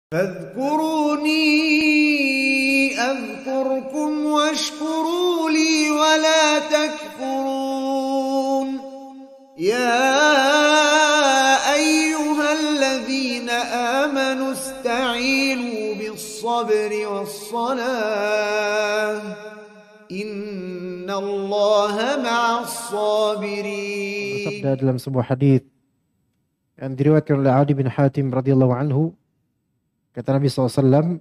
فاذكروني أذكركم واشكروا لي ولا تكفرون يا أيها الذين آمنوا استعينوا بالصبر والصلاة إن الله مع الصابرين. Bersabda dalam sebuah hadis yang diriwayatkan oleh Adi bin Hatim radhiyallahu anhu, kata Nabi SAW,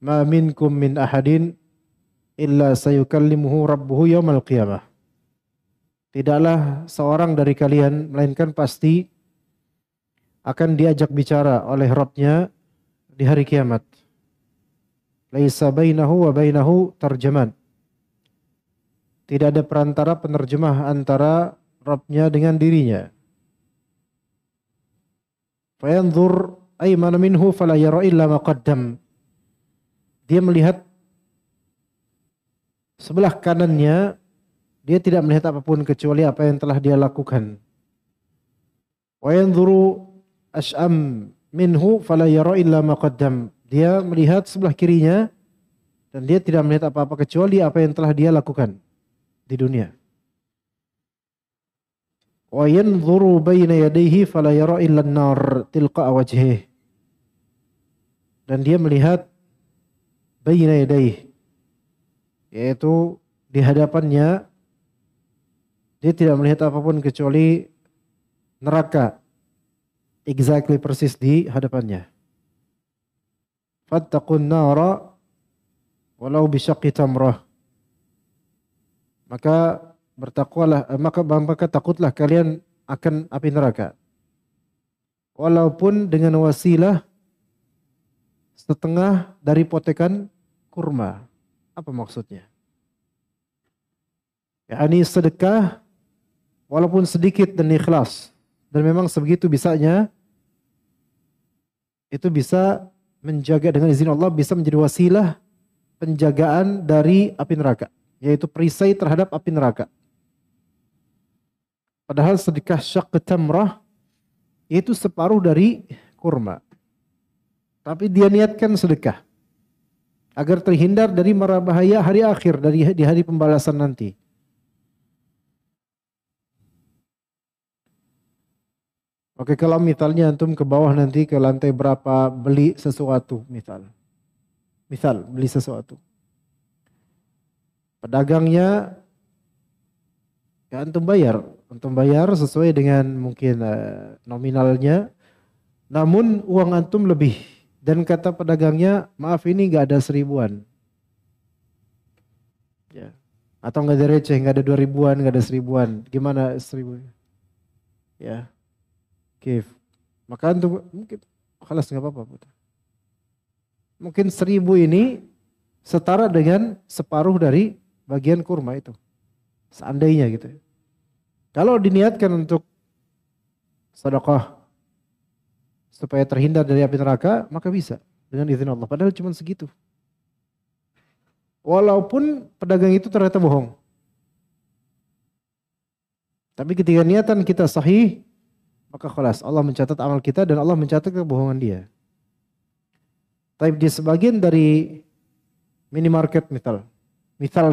"Ma minkum min ahadin illa sayukallimuhu rabbuhu yawmal qiyamah." Tidaklah seorang dari kalian melainkan pasti akan diajak bicara oleh Rabbnya di hari kiamat. Laisa bainahu wa bainahu tarjaman. Tidak ada perantara penerjemah antara Rabbnya dengan dirinya. Fayanzur aymana minhu fala yara illa ma qaddam. Dia melihat sebelah kanannya, dia tidak melihat apapun kecuali apa yang telah dia lakukan. Wa yanzuru ash'am minhu fala yara illa ma qaddam. Dia melihat sebelah kirinya dan dia tidak melihat apa-apa kecuali apa yang telah dia lakukan di dunia. Wa yanzuru baina yadayhi fala yara illa an-nar tilqa wajhihi. Dan dia melihat baina yadayhi, yaitu di hadapannya, dia tidak melihat apapun kecuali neraka, exactly persis di hadapannya. Fattaqun nara walau bisyaqqi tamrah. Maka bertakwalah, maka takutlah kalian akan api neraka, walaupun dengan wasilah setengah dari potekan kurma. Apa maksudnya? yakni sedekah walaupun sedikit dan ikhlas, dan memang sebegitu bisanya itu bisa menjaga, dengan izin Allah bisa menjadi wasilah penjagaan dari api neraka, yaitu perisai terhadap api neraka. Padahal sedekah syaqq tamrah itu separuh dari kurma, tapi dia niatkan sedekah agar terhindar dari mara bahaya hari akhir, di hari pembalasan nanti. Oke, kalau misalnya antum ke bawah nanti ke lantai berapa beli sesuatu, misal beli sesuatu, pedagangnya ya antum bayar sesuai dengan mungkin nominalnya, namun uang antum lebih, dan kata pedagangnya, maaf ini nggak ada 1.000-an, ya, atau nggak ada receh, nggak ada 2.000-an, nggak ada 1.000-an, gimana 1.000, ya. Oke, maka antum mungkin khalas nggak apa-apa. Mungkin 1.000 ini setara dengan separuh dari bagian kurma itu, seandainya gitu. Kalau diniatkan untuk sedekah supaya terhindar dari api neraka, maka bisa dengan izin Allah. Padahal cuma segitu. Walaupun pedagang itu ternyata bohong, tapi ketika niatan kita sahih, maka khalas, Allah mencatat amal kita dan Allah mencatat kebohongan dia. Tapi di sebagian dari minimarket misal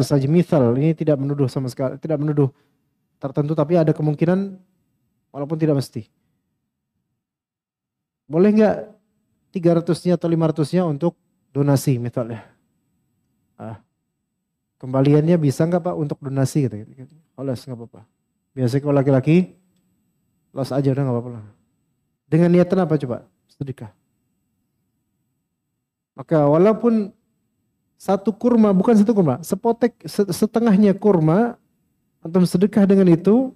saja, ini tidak menuduh sama sekali, tidak menuduh tertentu, tapi ada kemungkinan walaupun tidak mesti. Boleh nggak 300-nya atau 500-nya untuk donasi misalnya? Kembaliannya bisa nggak Pak untuk donasi gitu. Khalas, nggak apa-apa. Biasanya kalau laki-laki los aja udah nggak apa-apa lah. Dengan niatan apa coba? Sedekah. Maka walaupun satu kurma, bukan satu kurma, sepotek setengahnya kurma, antum sedekah dengan itu,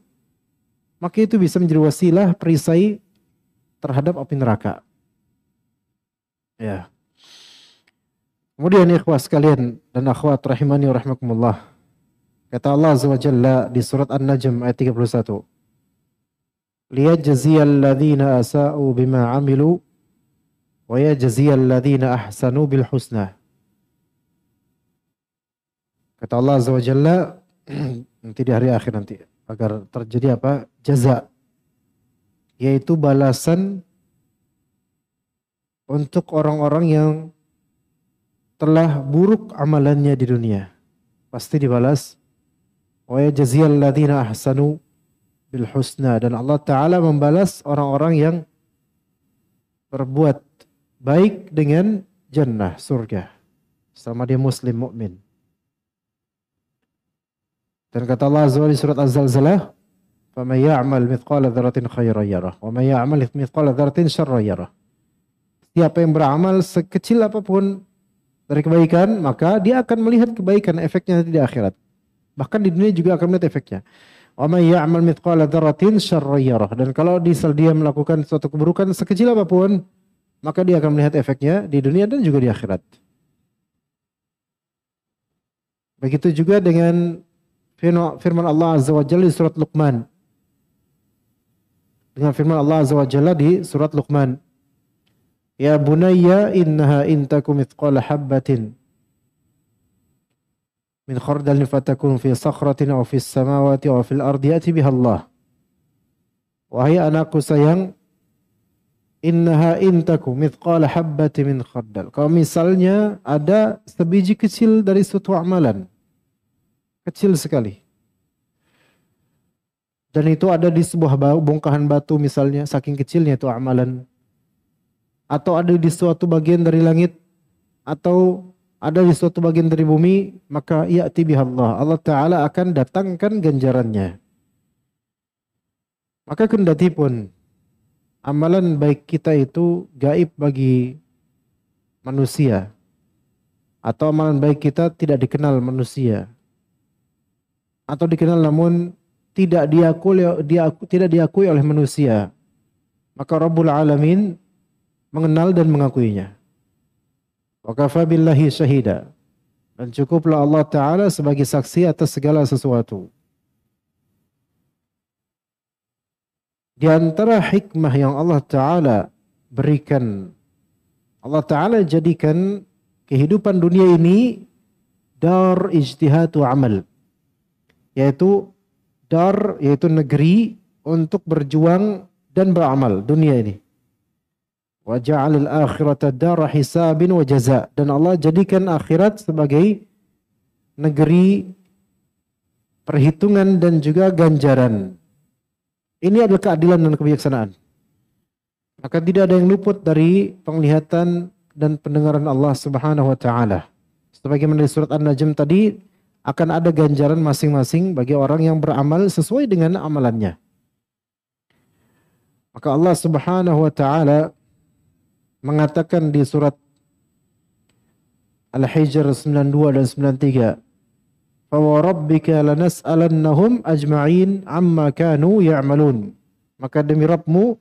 maka itu bisa menjadi wasilah perisai terhadap api neraka. Ya. Kemudian ikhwah sekalian dan akhwat rahimani wa rahmakumullah. Kata Allah Azza wa Jalla di surat An-Najm ayat 31. Liyajziyal ladzina asa'u bima 'amilu wa yajziyal ladzina ahsanu bil husna. Kata Allah Azza wa Jalla nanti di hari akhir nanti agar terjadi apa? Jaza, yaitu balasan untuk orang-orang yang telah buruk amalannya di dunia. Pasti dibalas. Wa yajziyal ladzina ahsanu bil husna, dan Allah Ta'ala membalas orang-orang yang berbuat baik dengan jannah, surga, selama dia muslim mukmin. Dan kata Allah Azza wa Jalla di surat Az-Zalzalah, "Faman ya'mal mithqala dzarratin khairan yarah, wa man ya'mal mithqala dzarratin syarran yarah." Siapa yang beramal sekecil apapun dari kebaikan, maka dia akan melihat kebaikan, efeknya nanti di akhirat. Bahkan di dunia juga akan melihat efeknya. Wa may ya'mal mithqala dzarratin syarran yarah. Dan kalau dia melakukan suatu keburukan sekecil apapun, maka dia akan melihat efeknya di dunia dan juga di akhirat. Begitu juga dengan firman Allah Azza wa Jalla di surat Luqman. Dengan firman Allah Azza wa Jalla di surat Luqman. Ya bunayya innaha intakum mithqala habbatin min khardalin fatakun fi sakhratin aw fis samawati aw fil ardi ya'ti biha Allah. Wahai anakku sayang, innaha intakum mithqala habbatin min khardal. Kalau misalnya ada sebiji kecil dari suatu amalan, kecil sekali, dan itu ada di sebuah bongkahan batu misalnya, saking kecilnya itu amalan, atau ada di suatu bagian dari langit, atau ada di suatu bagian dari bumi, maka ya'ti bihallah, Allah Ta'ala akan datangkan ganjarannya. Maka kendati pun amalan baik kita itu gaib bagi manusia, atau amalan baik kita tidak dikenal manusia, atau dikenal namun tidak diakui oleh manusia, maka Rabbul Alamin mengenal dan mengakuinya. Wa kafa billahi syahida, dan cukuplah Allah Ta'ala sebagai saksi atas segala sesuatu. Di antara hikmah yang Allah Ta'ala berikan, Allah Ta'ala jadikan kehidupan dunia ini dar ijtihad wa amal, yaitu negeri untuk berjuang dan beramal dunia ini. Wa ja'alal akhirata dar hisabin wa jaza, dan Allah jadikan akhirat sebagai negeri perhitungan dan juga ganjaran. Ini adalah keadilan dan kebijaksanaan. Maka tidak ada yang luput dari penglihatan dan pendengaran Allah Subhanahu wa Ta'ala. Sebagaimana di surat An-Najm tadi, akan ada ganjaran masing-masing bagi orang yang beramal sesuai dengan amalannya. Maka Allah Subhanahu wa Ta'ala mengatakan di surat Al-Hijr 92 dan 93, فَوَرَبِّكَ لَنَسْأَلَنَّهُمْ أَجْمَعِينَ عَمَّا كَانُوا يَعْمَلُونَ. Maka demi Rabbmu,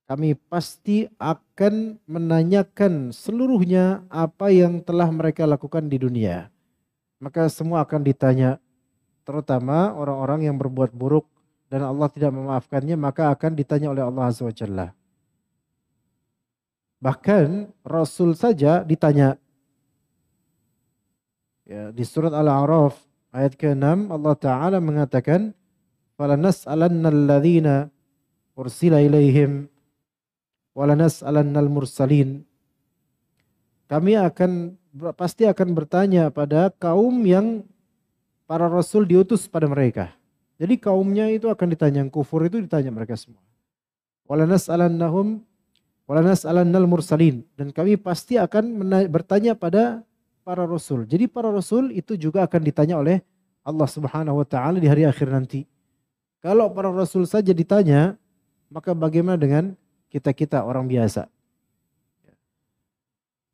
kami pasti akan menanyakan seluruhnya apa yang telah mereka lakukan di dunia. Maka semua akan ditanya, terutama orang-orang yang berbuat buruk dan Allah tidak memaafkannya, maka akan ditanya oleh Allah Azza wa Jalla. Bahkan Rasul saja ditanya. Ya, di surat Al-A'raf ayat ke-6 Allah Ta'ala mengatakan, فَلَنَسْأَلَنَّ الَّذِينَ أُرْسِلَ إِلَيْهِمْ وَلَنَسْأَلَنَّ الْمُرْسَلِينَ. Kami pasti akan bertanya pada kaum yang para rasul diutus pada mereka. Jadi kaumnya itu akan ditanya, yang kufur itu ditanya mereka semua. وَلَنَسْأَلَنَّهُمْ وَلَنَسْأَلَنَّ الْمُرْسَلِينَ. Dan kami pasti akan bertanya pada para rasul. Jadi para rasul itu juga akan ditanya oleh Allah Subhanahu wa Ta'ala di hari akhir nanti. Kalau para rasul saja ditanya, maka bagaimana dengan kita-kita orang biasa?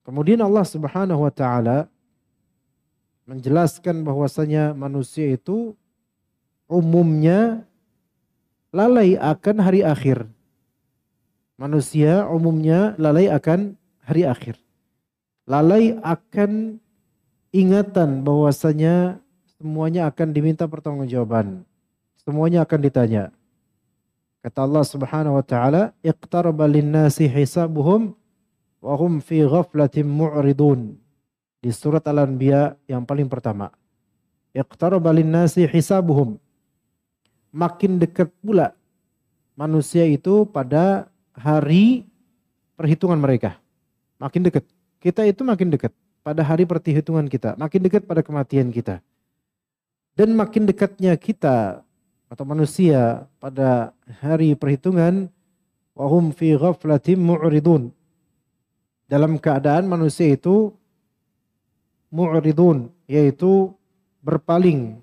Kemudian Allah Subhanahu wa Ta'ala menjelaskan bahwasanya manusia itu umumnya lalai akan hari akhir. Manusia umumnya lalai akan hari akhir. Lalai akan ingatan bahwasanya semuanya akan diminta pertanggungjawaban. Semuanya akan ditanya. Kata Allah Subhanahu wa Ta'ala, "Iqtaraba lin-nasi hisabuhum wa hum fi ghaflatin mu'ridun." Di surat Al-Anbiya yang paling pertama. Iqtaraba lin-nasi hisabuhum. Makin dekat pula manusia itu pada hari perhitungan mereka. makin dekat. Kita itu makin dekat pada hari perhitungan kita, makin dekat pada kematian kita. Dan makin dekatnya kita atau manusia pada hari perhitungan, wahum fi ghaflatin mu'ridun. Dalam keadaan manusia itu mu'ridun, yaitu berpaling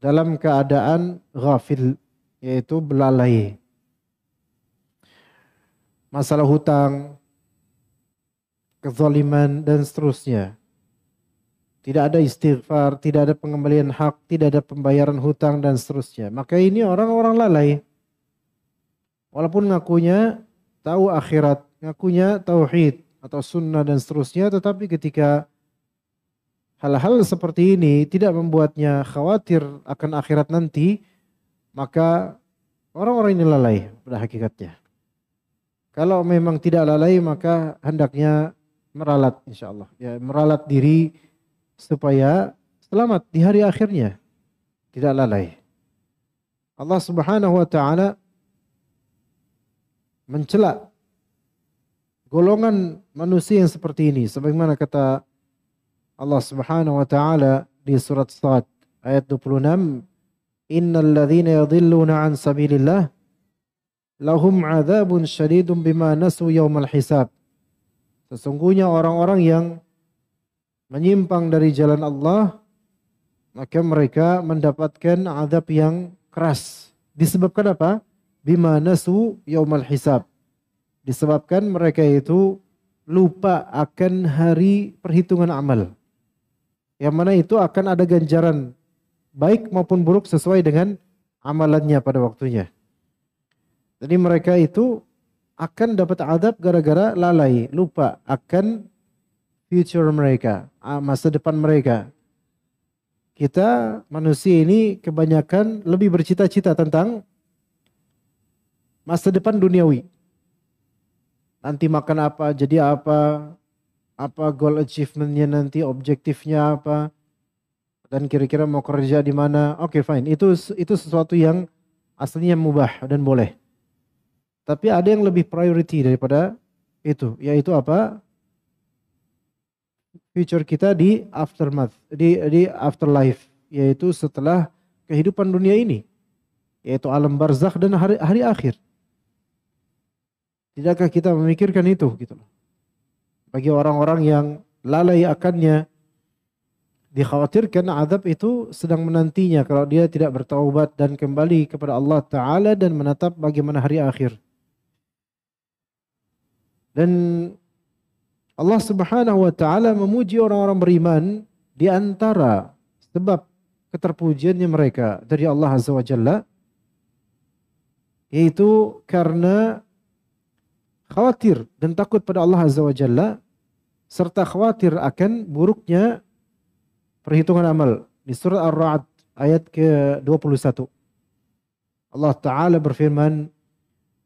dalam keadaan ghafil, yaitu belalai. Masalah hutang, kezaliman dan seterusnya. Tidak ada istighfar, tidak ada pengembalian hak, tidak ada pembayaran hutang dan seterusnya. Maka ini orang-orang lalai. Walaupun ngakunya tahu akhirat, ngakunya tauhid atau sunnah dan seterusnya, tetapi ketika hal-hal seperti ini tidak membuatnya khawatir akan akhirat nanti, maka orang-orang ini lalai pada hakikatnya. Kalau memang tidak lalai, maka hendaknya meralat insyaallah. Ya, meralat diri supaya selamat di hari akhirnya, tidak lalai. Allah Subhanahu wa taala mencela golongan manusia yang seperti ini sebagaimana kata Allah Subhanahu wa taala di surat Sad ayat 26, innal ladzina yadhilluna an sabilillah lahum adzabun syadidun bima nasu yaumal hisab. Sesungguhnya orang-orang yang menyimpang dari jalan Allah, maka mereka mendapatkan azab yang keras. Disebabkan apa? Bima nasu yaumal hisab. Disebabkan mereka itu lupa akan hari perhitungan amal. Yang mana itu akan ada ganjaran baik maupun buruk sesuai dengan amalannya pada waktunya. Jadi mereka itu akan dapat azab gara-gara lalai, lupa akan future mereka, masa depan mereka. Kita manusia ini kebanyakan lebih bercita-cita tentang masa depan duniawi. Nanti makan apa, jadi apa goal achievementnya nanti, objektifnya apa, dan kira-kira mau kerja di mana. Oke, fine. Itu sesuatu yang aslinya mubah dan boleh. Tapi ada yang lebih priority daripada itu, yaitu apa? Future kita di aftermath, di afterlife, yaitu setelah kehidupan dunia ini, yaitu alam barzakh dan hari akhir. Tidakkah kita memikirkan itu gitu loh? Bagi orang-orang yang lalai akannya, dikhawatirkan azab itu sedang menantinya kalau dia tidak bertaubat dan kembali kepada Allah Ta'ala dan menatap bagaimana hari akhir. Dan Allah Subhanahu wa taala memuji orang-orang beriman di antara sebab keterpujiannya mereka dari Allah Azza wa Jalla, yaitu karena khawatir dan takut pada Allah Azza wa Jalla serta khawatir akan buruknya perhitungan amal. Di surah Ar-Ra'd ayat ke-21 Allah Ta'ala berfirman,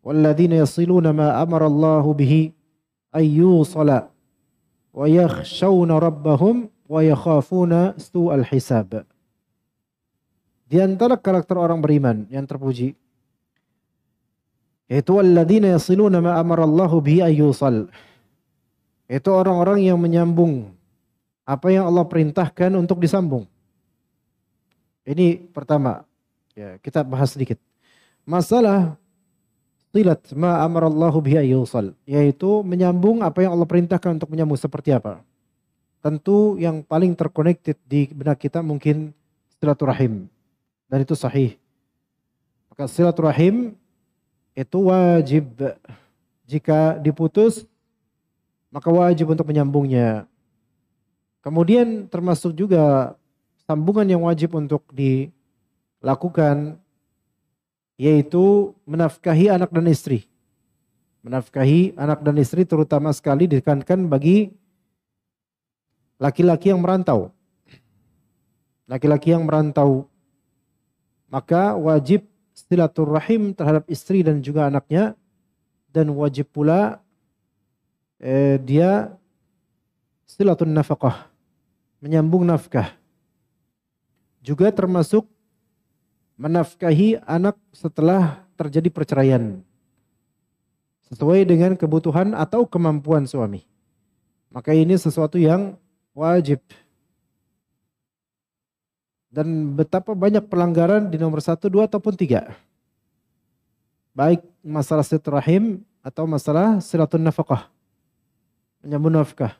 walladzina yasiluna ma amara Allahu bihi ayyusala wa yakhshawna rabbahum wa yakhafuna su'al hisab. Di antara karakter orang beriman yang terpuji, yaitu walladzina yasiluna ma amara Allahu bihi ayyusal. Itu orang-orang yang menyambung apa yang Allah perintahkan untuk disambung. Ini pertama, ya, kita bahas sedikit. Masalah silat ma amarallahu bihi ayyusal, yaitu menyambung apa yang Allah perintahkan untuk menyambung seperti apa. Tentu yang paling terconnected di benak kita mungkin silaturahim, dan itu sahih. Maka silaturahim itu wajib, jika diputus maka wajib untuk menyambungnya. Kemudian termasuk juga sambungan yang wajib untuk dilakukan, yaitu menafkahi anak dan istri. Menafkahi anak dan istri terutama sekali ditekankan bagi laki-laki yang merantau. Laki-laki yang merantau, maka wajib silaturahim terhadap istri dan juga anaknya, dan wajib pula dia silatun nafkah, menyambung nafkah. Juga termasuk menafkahi anak setelah terjadi perceraian sesuai dengan kebutuhan atau kemampuan suami. Maka ini sesuatu yang wajib. Dan betapa banyak pelanggaran di nomor 1, 2, ataupun 3. Baik masalah silaturahim atau masalah silatun nafkah. Menyambung nafkah.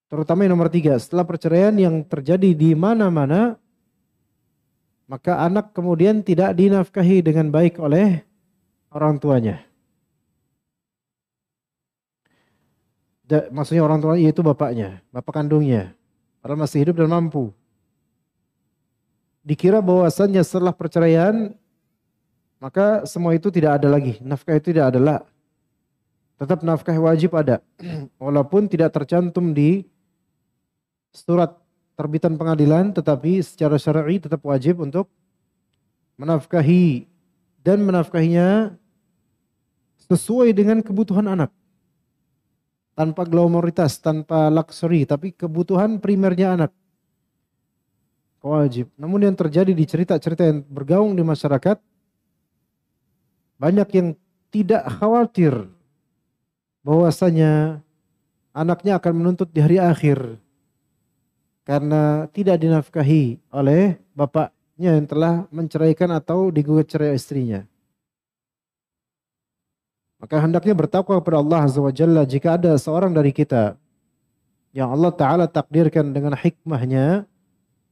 Terutama yang nomor 3. Setelah perceraian yang terjadi di mana-mana, maka anak kemudian tidak dinafkahi dengan baik oleh orang tuanya. Maksudnya orang tuanya yaitu bapaknya, bapak kandungnya. Padahal masih hidup dan mampu. Dikira bahwasannya setelah perceraian, maka semua itu tidak ada lagi. Nafkah itu tidak ada. Tetap nafkah wajib ada. Walaupun tidak tercantum di surat terbitan pengadilan, tetapi secara syar'i tetap wajib untuk menafkahi. Dan menafkahinya sesuai dengan kebutuhan anak. Tanpa glamoritas, tanpa luxury, tapi kebutuhan primernya anak. Wajib. Namun yang terjadi di cerita-cerita yang bergaung di masyarakat, banyak yang tidak khawatir bahwasanya anaknya akan menuntut di hari akhir karena tidak dinafkahi oleh bapaknya yang telah menceraikan atau digugat cerai istrinya. Maka hendaknya bertakwa kepada Allah Azza wa Jalla jika ada seorang dari kita yang Allah Ta'ala takdirkan dengan hikmahnya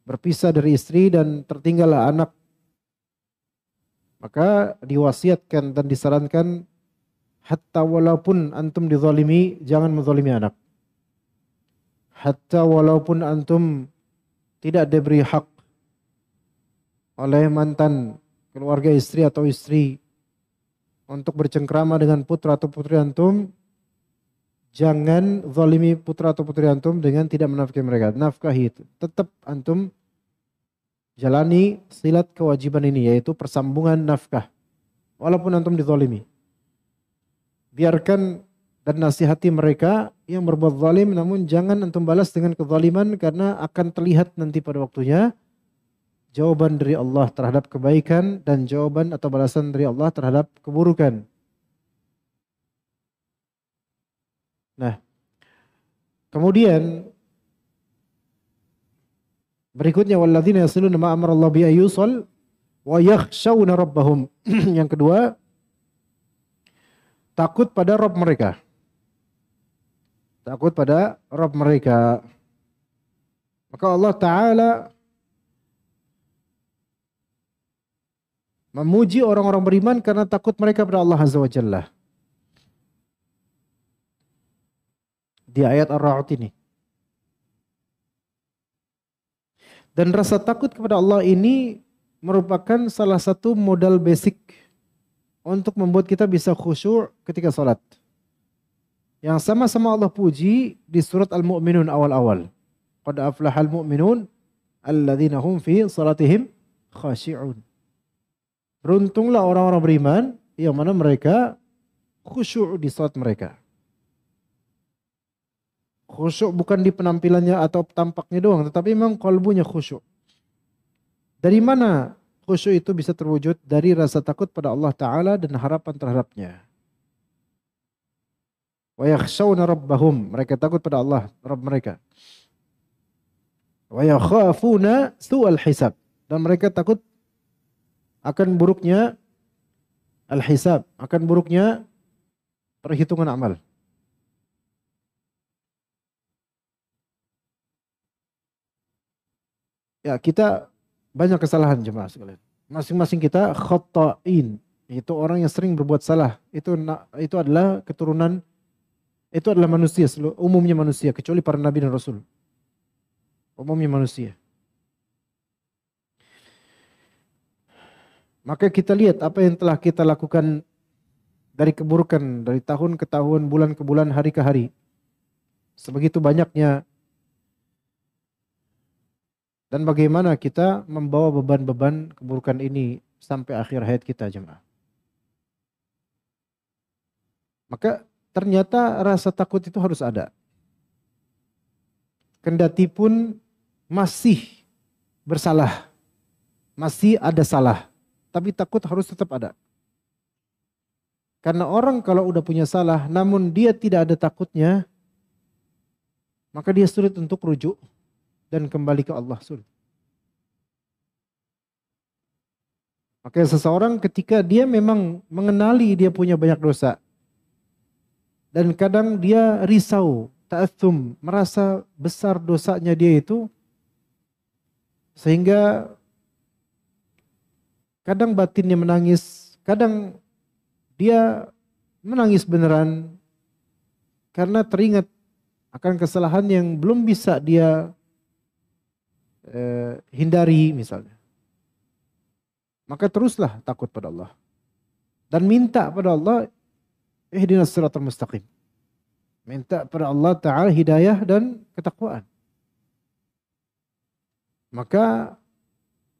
berpisah dari istri dan tertinggallah anak. Maka diwasiatkan dan disarankan hatta walaupun antum dizalimi, jangan menzalimi anak. Hatta walaupun antum tidak diberi hak oleh mantan keluarga istri atau istri untuk bercengkrama dengan putra atau putri antum, jangan zalimi putra atau putri antum dengan tidak menafkahi mereka. Nafkahi itu. Tetap antum jalani silat kewajiban ini, yaitu persambungan nafkah. Walaupun antum dizalimi. Biarkan dan nasihati mereka yang berbuat zalim, namun jangan antum balas dengan kezaliman karena akan terlihat nanti pada waktunya jawaban dari Allah terhadap kebaikan dan jawaban atau balasan dari Allah terhadap keburukan. Nah, kemudian berikutnya walladzina yasiluna ma amara Allah bi ayyusal wa yakhshawna rabbahum. Yang kedua, takut pada Rabb mereka. Takut pada Rabb mereka. Maka Allah Ta'ala memuji orang-orang beriman karena takut mereka pada Allah Azza wa Jalla. Di ayat Ar-Ra'd ini. Dan rasa takut kepada Allah ini merupakan salah satu modal basic untuk membuat kita bisa khusyuk ketika salat. Yang sama-sama Allah puji di surat Al-Mu'minun awal-awal. Qad aflahal mu'minun alladzina hum fi salatihim khashi'un. Beruntunglah orang-orang beriman yang mana mereka khusyuk di salat mereka. Khusyuk bukan di penampilannya atau tampaknya doang, tetapi memang kalbunya khusyuk. Dari mana khusyuk itu bisa terwujud? Dari rasa takut pada Allah Ta'ala dan harapan terhadapnya. Wa yakhshawna rabbahum. Mereka takut pada Allah, Rabb mereka. Wa yakhafuna su'al hisab. Dan mereka takut akan buruknya al-hisab, akan buruknya perhitungan amal. Ya, kita banyak kesalahan jemaah sekalian. Masing-masing kita khata'in, itu orang yang sering berbuat salah. Itu adalah keturunan, itu adalah manusia, umumnya manusia, kecuali para nabi dan rasul. Umumnya manusia. Maka kita lihat apa yang telah kita lakukan dari keburukan, dari tahun ke tahun, bulan ke bulan, hari ke hari. Sebegitu banyaknya. Dan bagaimana kita membawa beban-beban keburukan ini sampai akhir hayat kita, jemaah. Maka ternyata rasa takut itu harus ada. Kendati pun masih bersalah, masih ada salah. Tapi takut harus tetap ada. Karena orang kalau udah punya salah namun dia tidak ada takutnya, maka dia sulit untuk rujuk dan kembali ke Allah, sulit. Maka seseorang ketika dia memang mengenali dia punya banyak dosa, dan kadang dia risau, ta'athum, merasa besar dosanya dia itu, sehingga kadang batinnya menangis, kadang dia menangis beneran karena teringat akan kesalahan yang belum bisa dia hindari misalnya. Maka teruslah takut pada Allah dan minta pada Allah, ihdinas siratal mustaqim. Minta pada Allah Ta'ala hidayah dan ketakwaan. Maka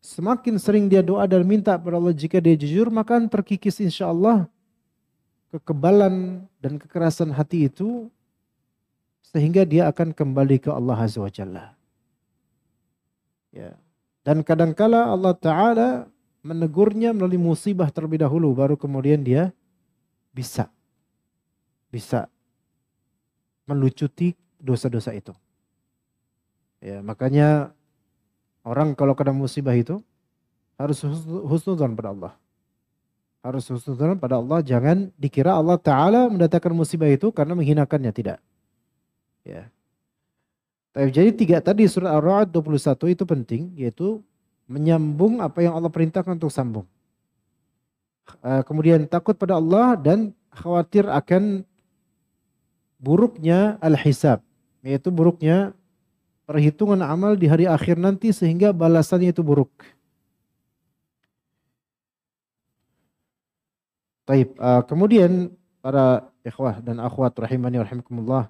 semakin sering dia doa dan minta pada Allah, jika dia jujur, maka terkikis insya Allah kekebalan dan kekerasan hati itu, sehingga dia akan kembali ke Allah Azza wa Jalla. Ya. Dan kadangkala Allah Ta'ala menegurnya melalui musibah terlebih dahulu, baru kemudian dia bisa melucuti dosa-dosa itu. Ya, makanya orang kalau kena musibah itu harus husnudzon pada Allah. Harus husnudzon pada Allah, jangan dikira Allah Ta'ala mendatangkan musibah itu karena menghinakannya, tidak. Ya. Jadi 3 tadi surat Ar-Ra'd 21 itu penting, yaitu menyambung apa yang Allah perintahkan untuk sambung. Kemudian takut pada Allah dan khawatir akan buruknya al-hisab, yaitu buruknya perhitungan amal di hari akhir nanti sehingga balasannya itu buruk. Taib. Kemudian para ikhwah dan akhwat rahimani wa rahimakumullah,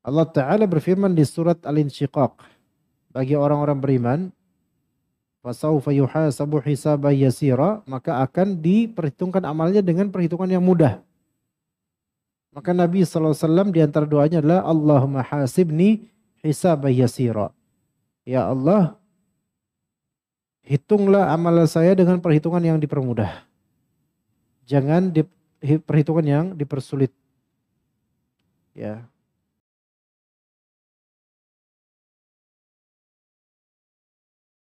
Allah Ta'ala berfirman di surat Al-Insyiqaq, bagi orang-orang beriman, fasawfa yuhasabu hisaban yasira, maka akan diperhitungkan amalnya dengan perhitungan yang mudah. Maka Nabi SAW di antara doanya adalah Allahumma hasibni hisaban yasira. Ya Allah, hitunglah amal saya dengan perhitungan yang dipermudah. Jangan perhitungan yang dipersulit. Ya.